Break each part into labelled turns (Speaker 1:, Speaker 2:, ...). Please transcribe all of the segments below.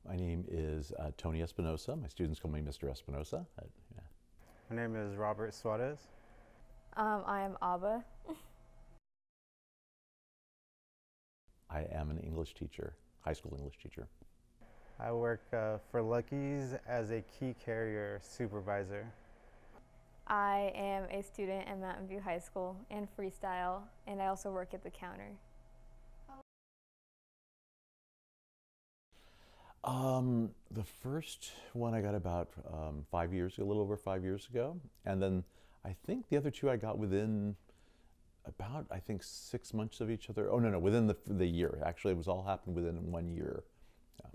Speaker 1: My name is Tony Espinosa. My students call me Mr. Espinosa. Yeah.
Speaker 2: My name is Robert Suarez.
Speaker 3: I am Abba.
Speaker 1: I am an English teacher, high school English teacher.
Speaker 2: I work for Lucky's as a key carrier supervisor.
Speaker 3: I am a student at Mountain View High School in freestyle, and I also work at the counter.
Speaker 1: The first one I got about 5 years ago, a little over 5 years ago. And then I think the other two I got within about, I think, 6 months of each other. Oh, no, within the year. Actually, it was all happened within 1 year. Yeah.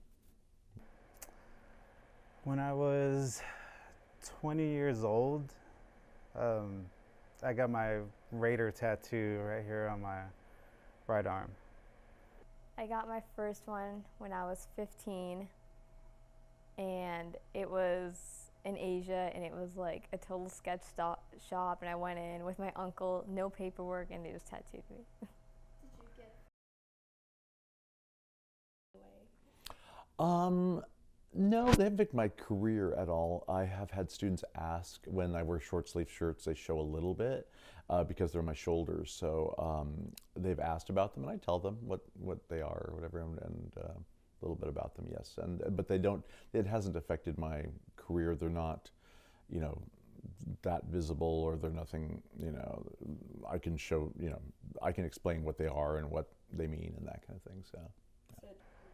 Speaker 2: When I was 20 years old, I got my Raider tattoo right here on my right arm.
Speaker 3: I got my first one when I was 15, and it was in Asia, and it was like a total sketch shop, and I went in with my uncle, no paperwork, and they just tattooed me.
Speaker 4: Did you get
Speaker 1: No, they haven't affected my career at all. I have had students ask when I wear short sleeve shirts, they show a little bit because they're on my shoulders. So they've asked about them, and I tell them what they are or whatever, and a little bit about them, yes. But they don't. It hasn't affected my career. They're not, that visible, or they're nothing. I can show. I can explain what they are and what they mean and that kind of thing. So. Yeah.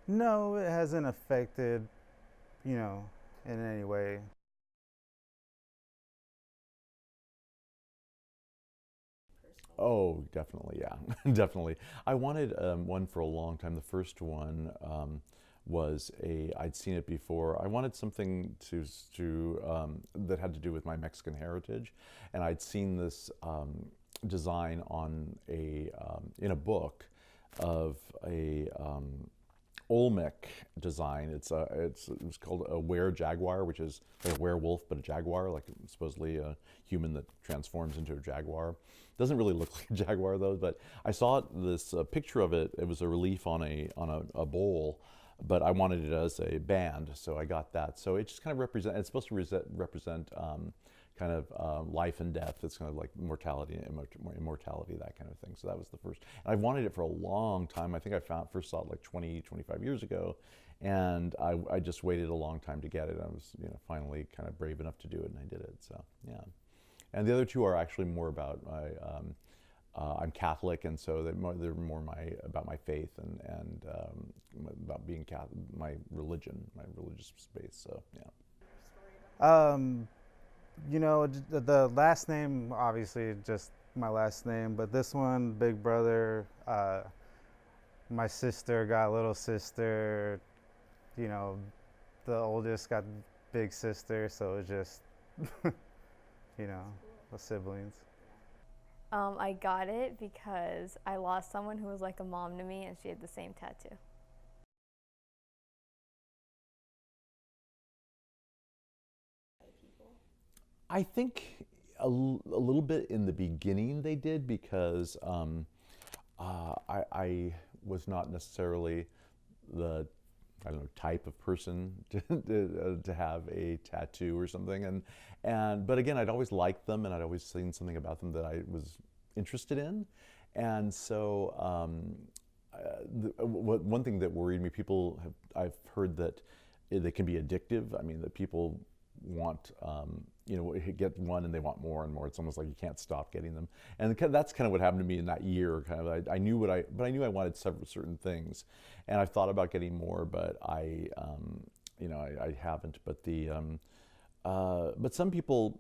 Speaker 2: No, it hasn't affected, in any way.
Speaker 1: Oh, definitely, yeah, definitely. I wanted one for a long time. The first one was I'd seen it before. I wanted something that had to do with my Mexican heritage, and I'd seen this design on in a book of a Olmec design. It's called a were-jaguar, which is like a werewolf but a jaguar, like supposedly a human that transforms into a jaguar. Doesn't really look like a jaguar though. But I saw this picture of it. It was a relief on a bowl, but I wanted it as a band, so I got that. So it just kind of represent. It's supposed to represent kind of life and death. It's kind of like mortality and immortality, that kind of thing. So that was the first. And I wanted it for a long time. I think I first saw it like 20, 25 years ago. And I just waited a long time to get it. I was finally kind of brave enough to do it, and I did it. So yeah. And the other two are actually more about I'm Catholic, and so they're more about my faith and about being Catholic, my religion, my religious space. So yeah.
Speaker 2: The last name, obviously, just my last name, but this one, Big Brother, my sister got little sister, the oldest got big sister, so it's just, the siblings.
Speaker 3: I got it because I lost someone who was like a mom to me, and she had the same tattoo.
Speaker 1: I think a little bit in the beginning they did, because I was not necessarily the type of person to have a tattoo or something, but again, I'd always liked them, and I'd always seen something about them that I was interested in, and so one thing that worried me, I've heard that they can be addictive. I mean, that people want get one and they want more and more. It's almost like you can't stop getting them, and that's kind of what happened to me in that year. Kind of, I knew but I knew I wanted certain things, and I've thought about getting more, but I haven't. But some people,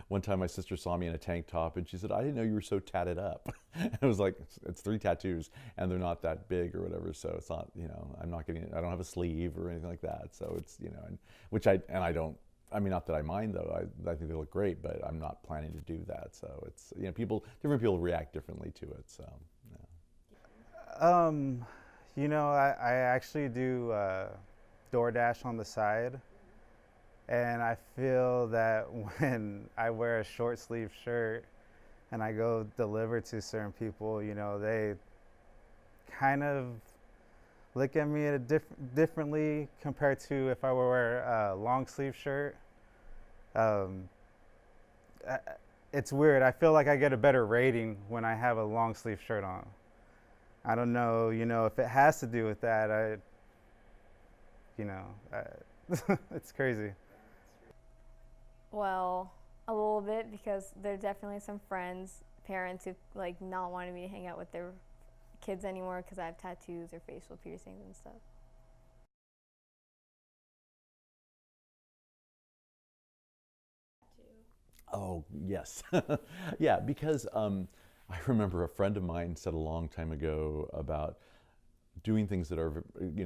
Speaker 1: one time my sister saw me in a tank top, and she said, "I didn't know you were so tatted up." And I was like, "It's 3 tattoos, and they're not that big or whatever, so it's not, I'm not getting, I don't have a sleeve or anything like that." So it's, I don't. I mean, not that I mind though. I think they look great, but I'm not planning to do that. So it's, different people react differently to it. So
Speaker 2: yeah. I actually do DoorDash on the side. And I feel that when I wear a short sleeve shirt and I go deliver to certain people, they kind of look at me at a differently compared to if I were to wear a long sleeve shirt. Um, I, it's weird. I feel like I get a better rating when I have a long sleeve shirt on. I don't know, if it has to do with that. It's crazy.
Speaker 3: Well, a little bit, because there are definitely some friends, parents who like not wanting me to hang out with their kids anymore because I have tattoos or facial piercings and stuff.
Speaker 1: Oh, yes. Yeah, because I remember a friend of mine said a long time ago about doing things that are,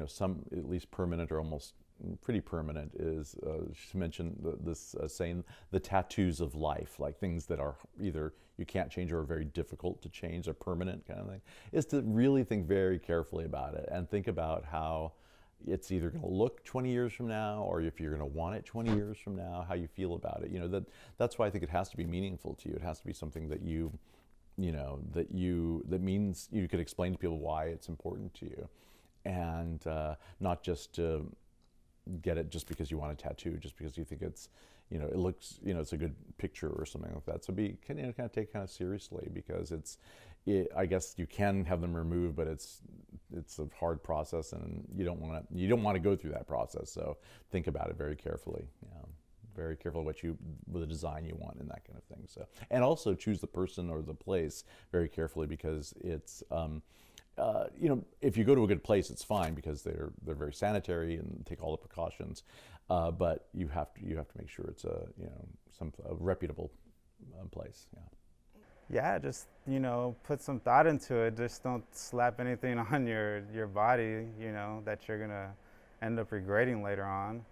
Speaker 1: some at least permanent or almost pretty permanent. Is she mentioned this saying, the tattoos of life, like things that are either you can't change or are very difficult to change, or permanent kind of thing, is to really think very carefully about it and think about how it's either going to look 20 years from now, or if you're going to want it 20 years from now, how you feel about it. That's why I think it has to be meaningful to you. It has to be something that that means you could explain to people why it's important to you, and not just to get it just because you want a tattoo, just because you think it's, it looks, it's a good picture or something like that. So kind of take kind of seriously, because I guess you can have them removed, but it's a hard process, and you don't want to go through that process. So think about it very carefully. Very careful with the design you want and that kind of thing. So, and also choose the person or the place very carefully, because it's if you go to a good place, it's fine because they're very sanitary and take all the precautions. But you have to make sure it's a reputable place. Yeah.
Speaker 2: Yeah, just put some thought into it. Just don't slap anything on your body, that you're gonna end up regretting later on.